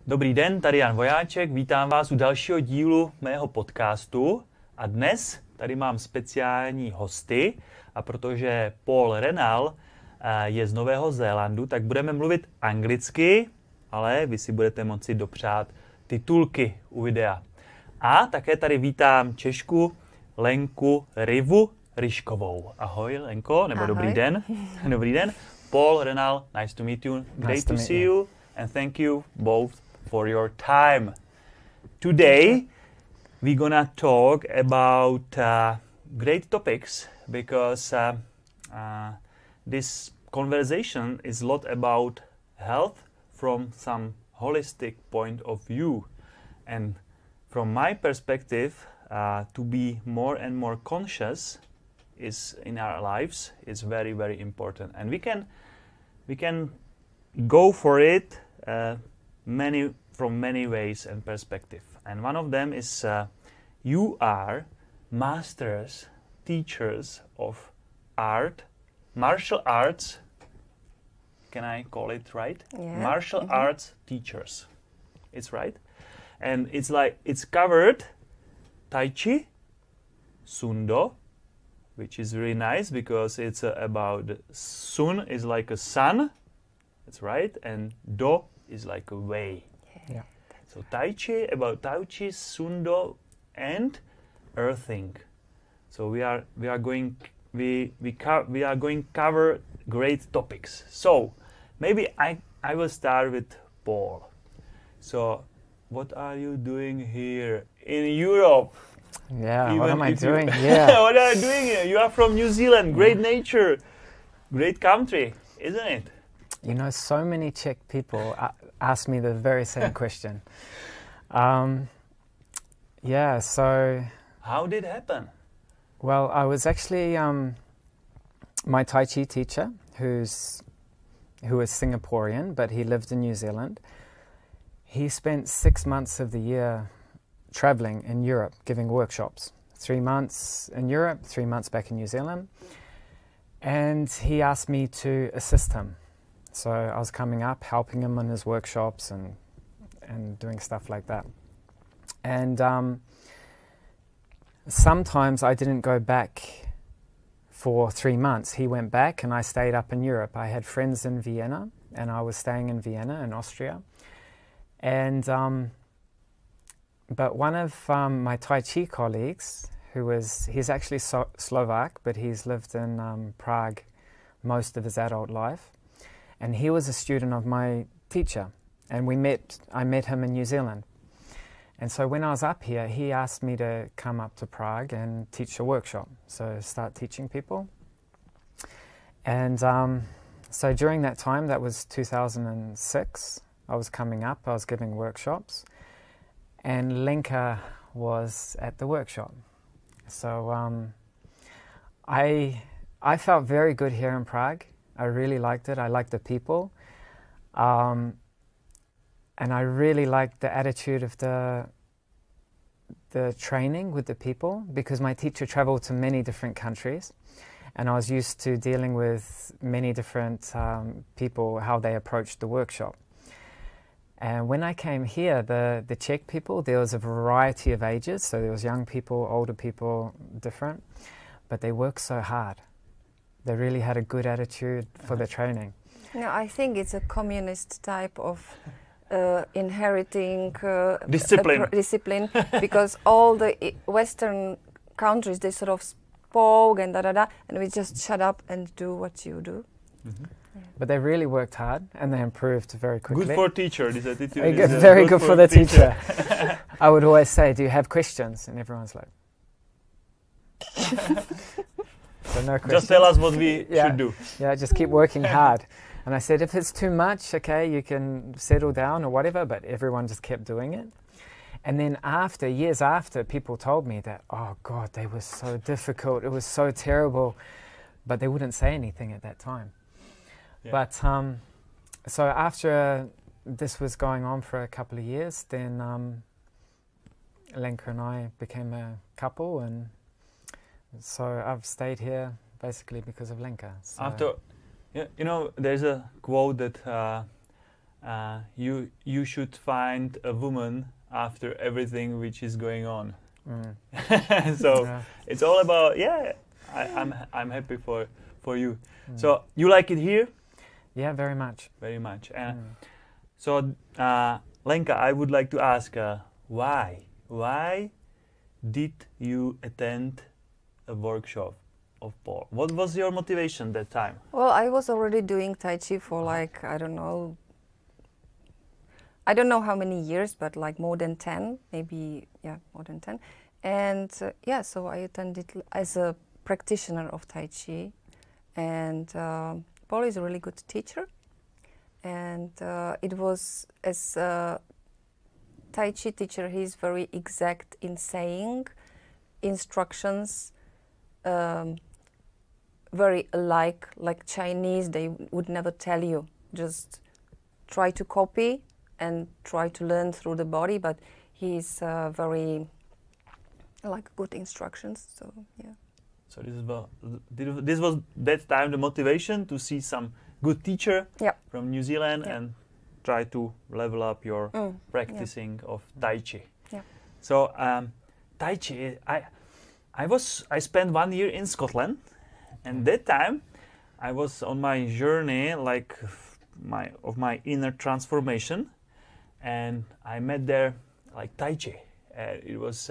Dobrý den, tady Jan Vojáček, vítám vás u dalšího dílu mého podcastu a dnes tady mám speciální hosty a protože Paul Renal je z Nového Zélandu, tak budeme mluvit anglicky, ale vy si budete moci dopřát titulky u videa. A také tady vítám Češku Lenku Rivu Ryškovou. Ahoj Lenko, nebo ahoj. Dobrý den. Dobrý den. Paul Renal, nice to meet you. Great to see you and thank you both for your time. Today we're gonna talk about great topics because this conversation is a lot about health from some holistic point of view, and from my perspective, to be more and more conscious is in our lives is very, very important, and we can go for it from many ways and perspective. And one of them is you are masters, teachers of art, martial arts. Can I call it right? Yeah. Martial arts teachers. It's right. And it's like it's covered Tai Chi, Sundo, which is really nice because it's about Sun is like a sun. That's right. And Do is like a way. Yeah. So Tai Chi, about Tai Chi, Sundo, and earthing. So we are going cover great topics. So maybe I will start with Paul. So what are you doing here in Europe? Yeah, what am I doing here? What are you doing here? You are from New Zealand, great nature, great country, isn't it? You know, so many Czech people ask me the very same question. Yeah, so... How did it happen? Well, I was actually... my Tai Chi teacher, who is Singaporean, but he lived in New Zealand. He spent 6 months of the year traveling in Europe, giving workshops. 3 months in Europe, 3 months back in New Zealand. And he asked me to assist him. So I was coming up, helping him on his workshops and doing stuff like that. And sometimes I didn't go back for 3 months. He went back and I stayed up in Europe. I had friends in Vienna and I was staying in Vienna in Austria. And but one of my Tai Chi colleagues, he's actually Slovak, but he's lived in Prague most of his adult life. And he was a student of my teacher. And I met him in New Zealand. And so when I was up here, he asked me to come up to Prague and teach a workshop. So start teaching people. And so during that time, that was 2006, I was coming up, I was giving workshops. And Lenka was at the workshop. So I felt very good here in Prague. I really liked it. I liked the people. And I really liked the attitude of the training with the people, because my teacher traveled to many different countries and I was used to dealing with many different people, how they approached the workshop. And when I came here, the Czech people, there was a variety of ages. So there was young people, older people, different, but they worked so hard. They really had a good attitude for the training. No, I think it's a communist type of inheriting discipline because all the Western countries, they sort of spoke and and we just shut up and do what you do. Mm-hmm. Yeah. But they really worked hard and they improved very quickly. Good for teacher, this attitude is very good for the teacher. I would always say, do you have questions? And everyone's like... So no questions. Just tell us what we should do. Yeah, just keep working hard. And I said, if it's too much, okay, you can settle down or whatever, but everyone just kept doing it. And then years after, people told me that, oh God, they were so difficult, it was so terrible, but they wouldn't say anything at that time. Yeah. But so after this was going on for a couple of years, then Lenka and I became a couple, and so I've stayed here basically because of Lenka. So After, you know, there's a quote that you should find a woman after everything which is going on. So it's all about I'm happy for you. So you like it here? Yeah, very much. Very much. So Lenka, I would like to ask why did you attend a workshop of Paul? What was your motivation that time? Well, I was already doing Tai Chi for like, I don't know how many years, but like more than 10, maybe, more than 10. And so I attended as a practitioner of Tai Chi. And Paul is a really good teacher. And it was, as a Tai Chi teacher, he's very exact in saying instructions, very like Chinese, they would never tell you. Just try to copy and try to learn through the body, but he's very good instructions. So yeah. So this was that time the motivation to see some good teacher from New Zealand and try to level up your practicing of Tai Chi. Yeah. So Tai Chi, I spent 1 year in Scotland, and that time I was on my journey of my inner transformation, and I met there Tai Chi. It was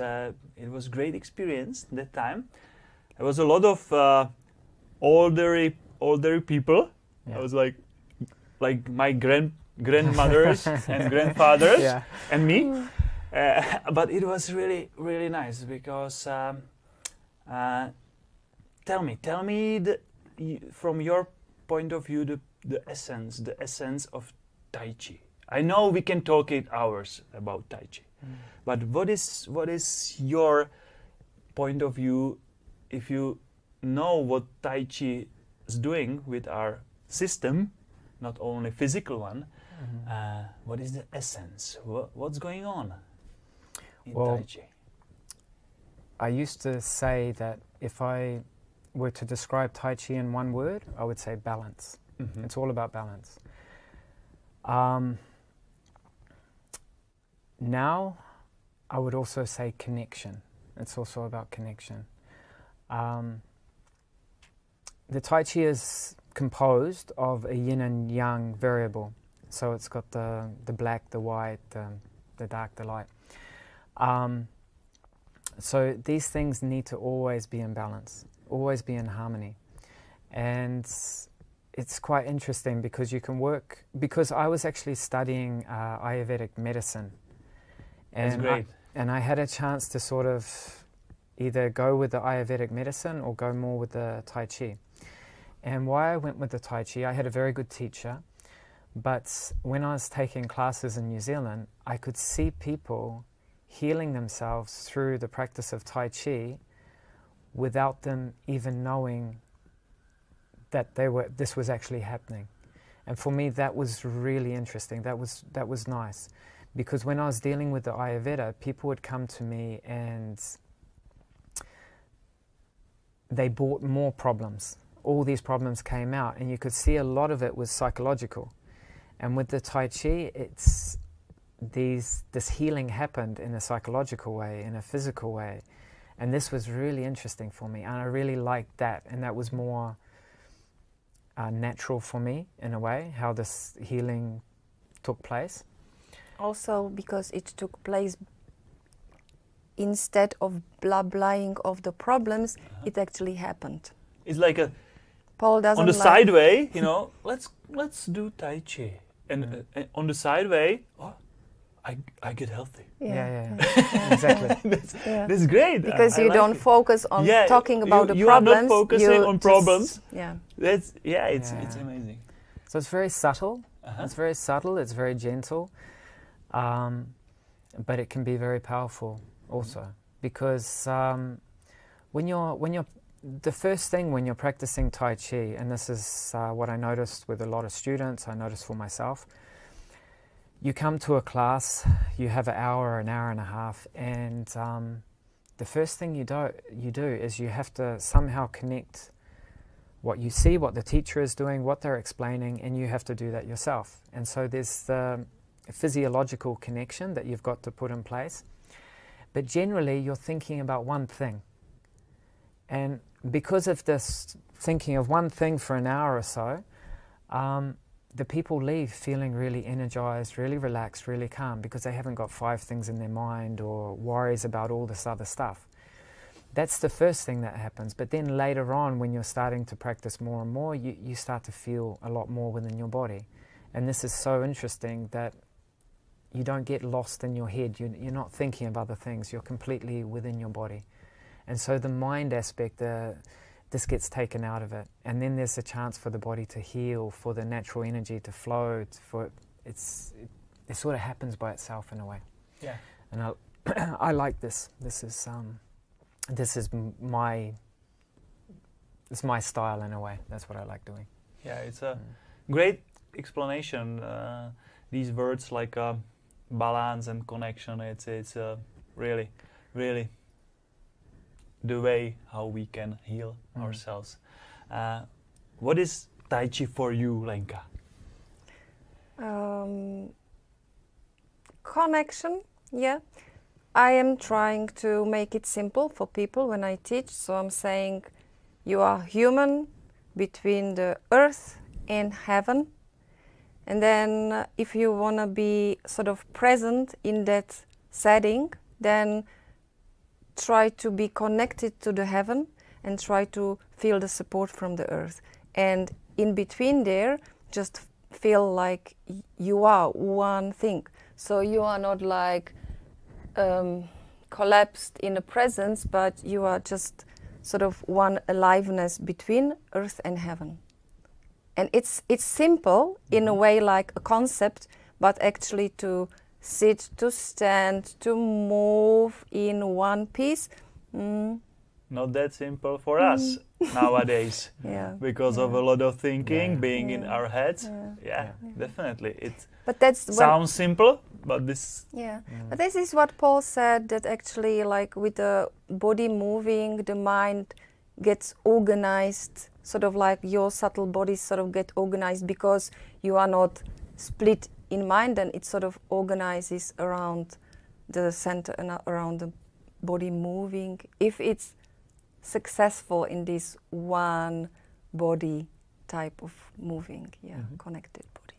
great experience that time. There was a lot of older people. I was like my grandmothers and grandfathers and me. But it was really, really nice because tell me from your point of view the essence of Tai Chi. I know we can talk 8 hours about Tai Chi, but what is your point of view if you know what Tai Chi is doing with our system, not only physical one? What is the essence? What's going on in Tai Chi? I used to say that if I were to describe Tai Chi in one word, I would say balance. It's all about balance. Now, I would also say connection. It's also about connection. The Tai Chi is composed of a yin and yang variable. So it's got the black, the white, the dark, the light. So these things need to always be in balance, always be in harmony. And it's quite interesting because you can work, because I was actually studying Ayurvedic medicine. That's great. And I had a chance to sort of either go with the Ayurvedic medicine or go more with the Tai Chi. And why I went with the Tai Chi, I had a very good teacher, but when I was taking classes in New Zealand, I could see people healing themselves through the practice of Tai Chi without them even knowing that this was actually happening. And for me, that was really interesting. That was nice. Because when I was dealing with the Ayurveda, people would come to me and they brought more problems. All these problems came out, and you could see a lot of it was psychological. And with the Tai Chi, this healing happened in a psychological way, in a physical way. And this was really interesting for me, and I really liked that. And that was more natural for me, in a way, how this healing took place. Also because it took place instead of blah-blahing of the problems, it actually happened. It's like Paul doesn't on the sideway, let's do Tai Chi. And on the sideway, I get healthy. Yeah. Exactly. That's great. Because you don't focus on talking about the you problems. You are not focusing on problems. It's amazing. So it's very subtle. It's very subtle. It's very gentle. But it can be very powerful also, because the first thing when you're practicing Tai Chi, and this is what I noticed with a lot of students, I noticed for myself, you come to a class, you have an hour and a half, and the first thing you do is you have to somehow connect what you see, what the teacher is doing, what they're explaining, and you have to do that yourself. And so there's the physiological connection that you've got to put in place. But generally, you're thinking about one thing. And because of this thinking of one thing for an hour or so, the people leave feeling really energized, really relaxed, really calm, because they haven't got 5 things in their mind or worries about all this other stuff. That's the first thing that happens. But then later on, when you're starting to practice more and more, you start to feel a lot more within your body. And this is so interesting that you don't get lost in your head. You're not thinking of other things. You're completely within your body. And so the mind aspect, this gets taken out of it. And then there's a chance for the body to heal, for the natural energy to flow. It sort of happens by itself in a way. Yeah. And I like this. This is my style in a way. That's what I like doing. Yeah, it's a great explanation. These words like balance and connection. It's really, really the way how we can heal ourselves. What is Tai Chi for you, Lenka? Connection, yeah. I am trying to make it simple for people when I teach. So I'm saying you are human between the earth and heaven. And then if you want to be sort of present in that setting, then try to be connected to the heaven and try to feel the support from the earth. And in between there, just feel like you are one thing. So you are not like collapsed in the presence, but you are just sort of one aliveness between earth and heaven. And it's simple in a way, like a concept, but actually to sit, to stand, to move in one piece. Not that simple for us nowadays, because of a lot of thinking being in our heads. Yeah, definitely. But that's sounds simple, but this. But this is what Paul said, that actually, like with the body moving, the mind gets organized. Sort of like your subtle bodies sort of get organized because you are not split in mind, and it sort of organizes around the center and around the body moving. If it's successful in this one body type of moving, connected body.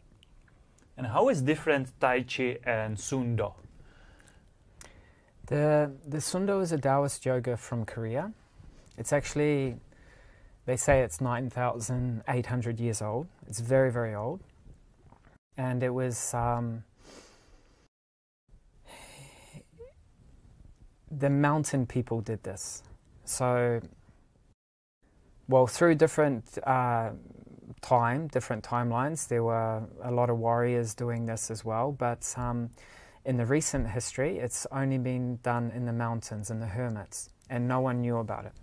And how is different Tai Chi and Sundo? The Sundo is a Taoist yoga from Korea. It's actually, they say it's 9,800 years old. It's very, very old. And it was the mountain people did this. So, well, through different timelines, there were a lot of warriors doing this as well. But in the recent history, it's only been done in the mountains, in the hermits, and no one knew about it.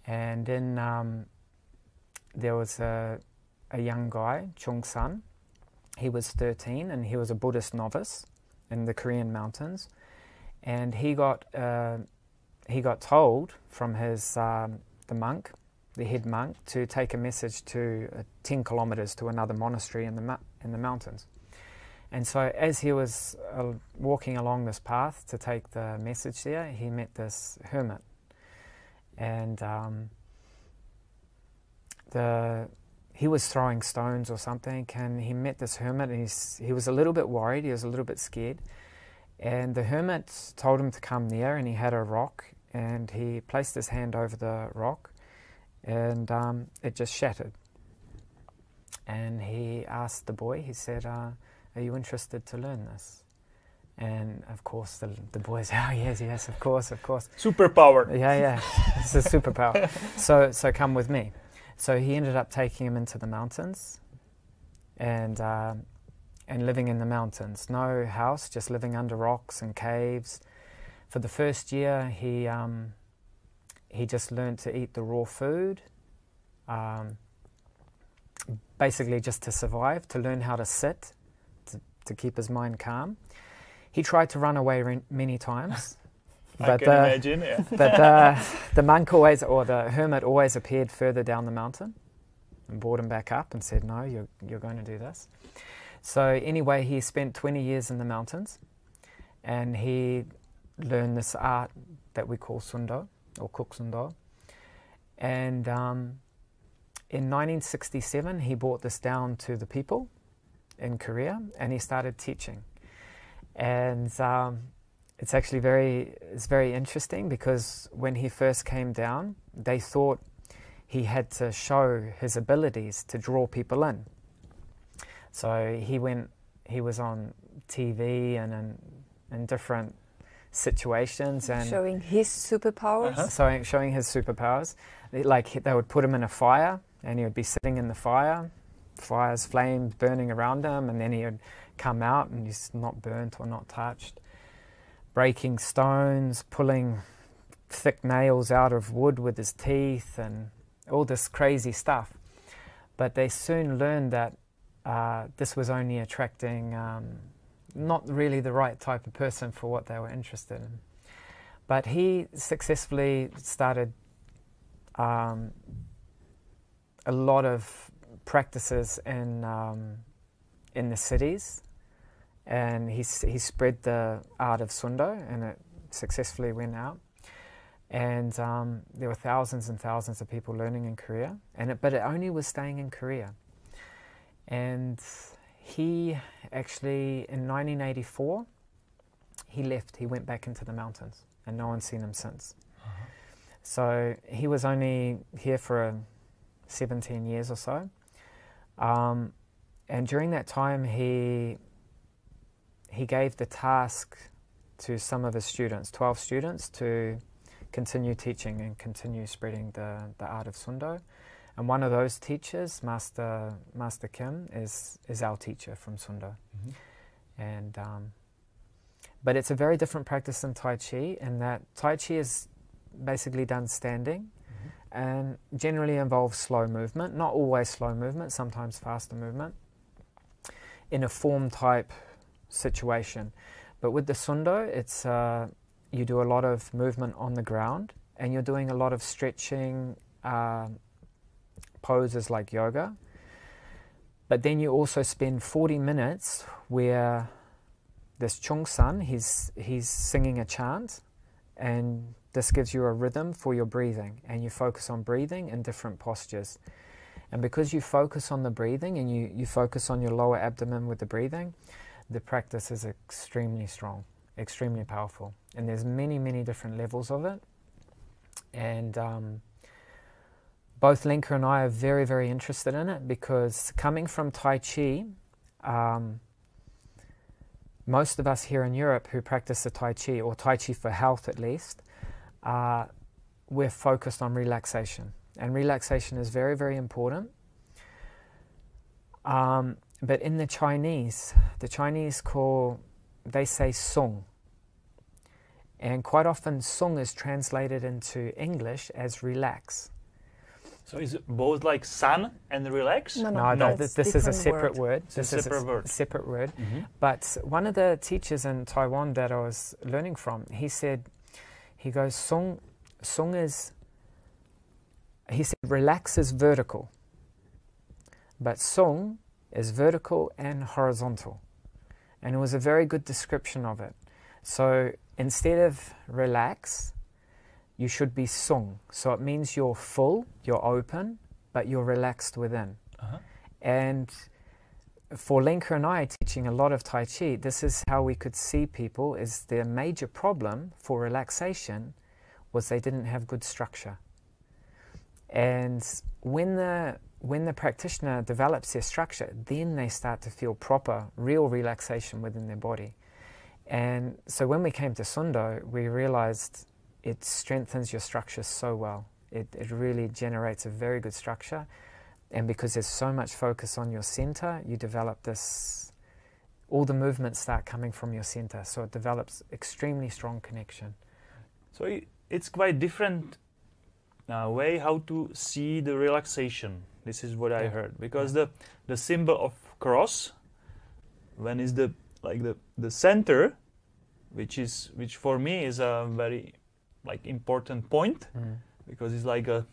And then there was a young guy, Chung San. He was 13 and he was a Buddhist novice in the Korean mountains. And he got told from his the monk, the head monk, to take a message to 10 kilometers to another monastery in the mountains. And so as he was walking along this path to take the message there, he met this hermit. And he was throwing stones or something, and he met this hermit, and he was a little bit worried, he was a little bit scared. And the hermit told him to come near, and he had a rock, and he placed his hand over the rock, and it just shattered. And he asked the boy, he said, are you interested to learn this? And of course the boy said, oh yes, of course. Superpower. Yeah, it's a superpower. So come with me. So he ended up taking him into the mountains and living in the mountains. No house, just living under rocks and caves. For the first year, he just learned to eat the raw food, basically just to survive, to learn how to sit, to keep his mind calm. He tried to run away many times. I can imagine, yeah. But the monk always, or the hermit always appeared further down the mountain. and brought him back up and said, no, you're going to do this. So anyway, he spent 20 years in the mountains, and he learned this art that we call Sundo, or Kuksundo. And in 1967, he brought this down to the people in Korea, and he started teaching. And it's actually very interesting, because when he first came down, they thought he had to show his abilities to draw people in. So he was on TV and in different situations, and showing his superpowers. So showing his superpowers. Like they would put him in a fire, and he would be sitting in the fire, flames burning around him, and then he would come out and he's not burnt or not touched. Breaking stones, pulling thick nails out of wood with his teeth, and all this crazy stuff. But they soon learned that this was only attracting not really the right type of person for what they were interested in. But he successfully started a lot of practices in the cities, and he spread the art of Sundo, and it successfully went out. And there were thousands and thousands of people learning in Korea, but it only was staying in Korea. And he actually, in 1984, he left. He went back into the mountains, and no one's seen him since. So he was only here for 17 years or so. And during that time, he gave the task to some of his students, 12 students, to continue teaching and continue spreading the art of Sundo. And one of those teachers, Master Kim, is our teacher from Sundo. And but it's a very different practice than Tai Chi, in that Tai Chi is basically done standing, and generally involves slow movement, not always slow movement, sometimes faster movement, in a form type situation. But with the Sundo, it's you do a lot of movement on the ground, and you're doing a lot of stretching, poses like yoga. But then you also spend 40 minutes where this Chungsan, he's singing a chant, and this gives you a rhythm for your breathing, and you focus on breathing in different postures. And because you focus on the breathing, and you focus on your lower abdomen with the breathing, the practice is extremely strong, extremely powerful. And there's many, many different levels of it. And both Lenka and I are very, very interested in it, because coming from Tai Chi, most of us here in Europe who practice the Tai Chi, or Tai Chi for health at least, we're focused on relaxation. And relaxation is very, very important. But in the Chinese they say sung. And quite often sung is translated into English as relax. So is it both like sun and relax? No, this is a separate word. This is a separate word. But one of the teachers in Taiwan that I was learning from, he goes, sung is, he said, relax is vertical, but sung is vertical and horizontal. And it was a very good description of it. So instead of relax, you should be sung. So it means you're full, you're open, but you're relaxed within. And for Lenka and I teaching a lot of Tai Chi, this is how we could see people, is their major problem for relaxation was they didn't have good structure. And when the practitioner develops their structure, then they start to feel proper, real relaxation within their body. And so when we came to Sundo, we realized it strengthens your structure so well. It really generates a very good structure. And because there's so much focus on your center, you develop this, all the movements start coming from your center. So it develops extremely strong connection. So it's quite different way how to see the relaxation. This is what I heard. Because the symbol of cross, when is the center, which for me is a very important point, because it's like a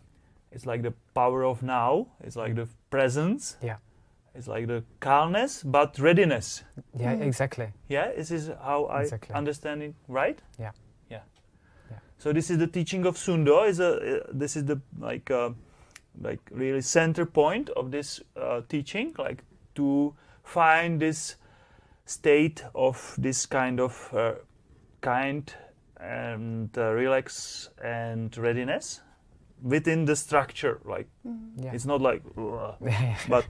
It's like the power of now. It's like the presence. Yeah. It's like the calmness, but readiness. Yeah, exactly. Yeah, this is how I Exactly. understand it, right? Yeah. Yeah. Yeah. So this is the teaching of Sundo. This is the like really center point of this teaching, like to find this state of this kind of kind and relax and readiness within the structure. Like Yeah. it's not like, but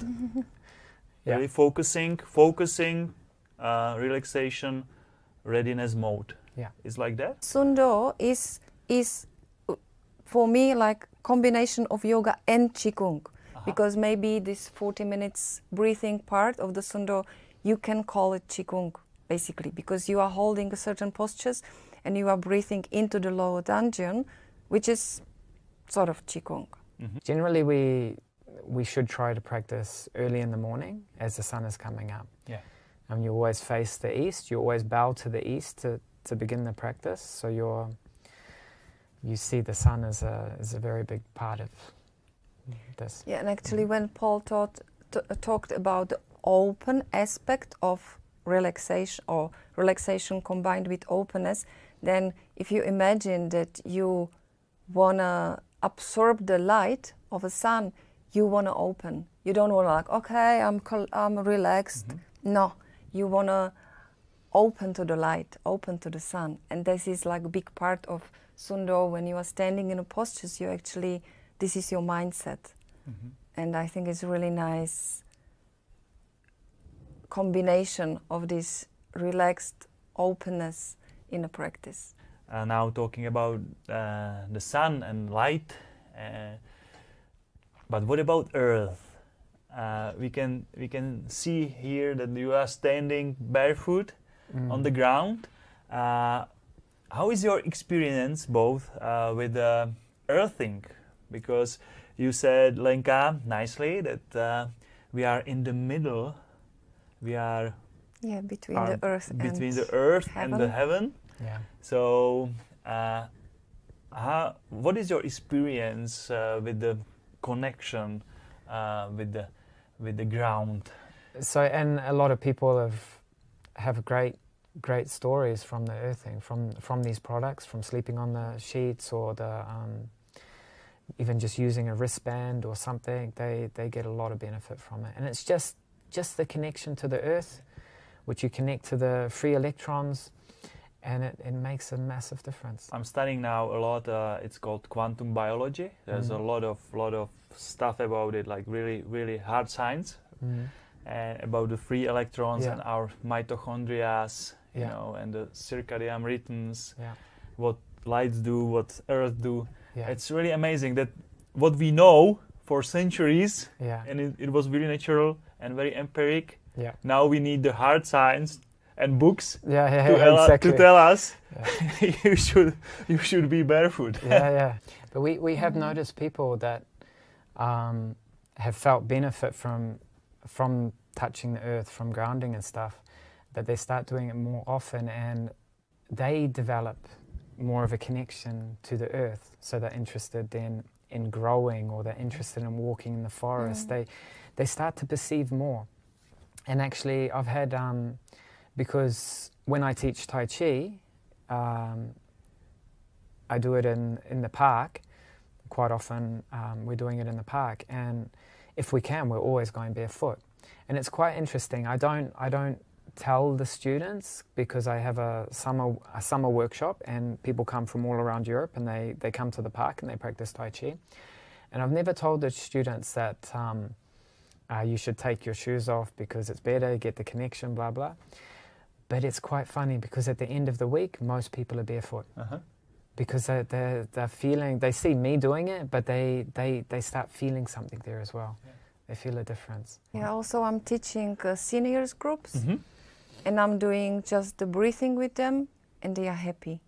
Yeah. really focusing, relaxation, readiness mode. Yeah. It's like that. Sundo is for me like combination of yoga and Qigong, because maybe this 40 minutes breathing part of the Sundo, you can call it Qigong basically, because you are holding certain postures and you are breathing into the lower dungeon, which is sort of Qigong. Generally, we should try to practice early in the morning as the sun is coming up. Yeah. And you always face the east. You always bow to the east to begin the practice. So you see the sun as a very big part of this. Yeah, and actually when Paul talked about the open aspect of relaxation, or relaxation combined with openness, then if you imagine that you want to absorb the light of a sun, you want to open. You don't want to like, okay, I'm relaxed. No, you want to open to the light, open to the sun. And this is like a big part of Sundo. When you are standing in a posture, you actually, this is your mindset. And I think it's really nice combination of this relaxed openness in a practice. Now talking about the sun and light, but what about earth? We can see here that you are standing barefoot on the ground. How is your experience both with earthing? Because you said, Lenka, nicely that we are in the middle. We are between the earth and the heaven. Yeah. So, what is your experience with the connection with the ground? So, and a lot of people have great stories from the earthing, from these products, from sleeping on the sheets or the even just using a wristband or something. They get a lot of benefit from it, and it's just the connection to the earth, which you connect to the free electrons, and it makes a massive difference. I'm studying now a lot. It's called quantum biology. There's a lot of stuff about it, like really hard science, about the free electrons and our mitochondria, you know, and the circadian rhythms. What lights do, what earth do. It's really amazing that what we know for centuries, and it was very natural and very empiric. Now we need the hard science and books to tell us you should be barefoot. But we have noticed people that have felt benefit from touching the earth, from grounding and stuff, that they start doing it more often and they develop more of a connection to the earth. So they're interested in growing, or they're interested in walking in the forest. They start to perceive more. And actually I've had, because when I teach Tai Chi, I do it in the park. Quite often we're doing it in the park, and if we can, we're always going barefoot. And it's quite interesting. I don't tell the students, because I have a summer workshop and people come from all around Europe and they come to the park and they practice Tai Chi. And I've never told the students that you should take your shoes off because it's better, get the connection, blah, blah. But it's quite funny, because at the end of the week, most people are barefoot. Because they're feeling, they see me doing it, but they start feeling something there as well. They feel a difference. Also I'm teaching seniors groups, and I'm doing just the breathing with them, and they are happy.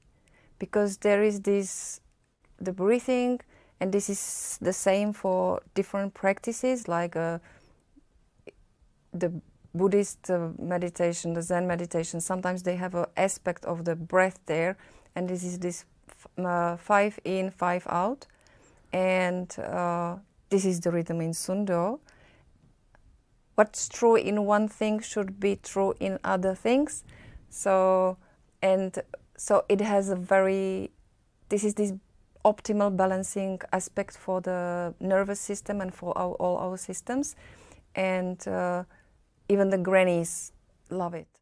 Because there is the breathing, and this is the same for different practices, like the Buddhist meditation, the Zen meditation. Sometimes they have an aspect of the breath there, and this is this 5 in, 5 out. and this is the rhythm in Sundo. What's true in one thing should be true in other things. So it has a very, this is this optimal balancing aspect for the nervous system and for all our systems. And even the grannies love it.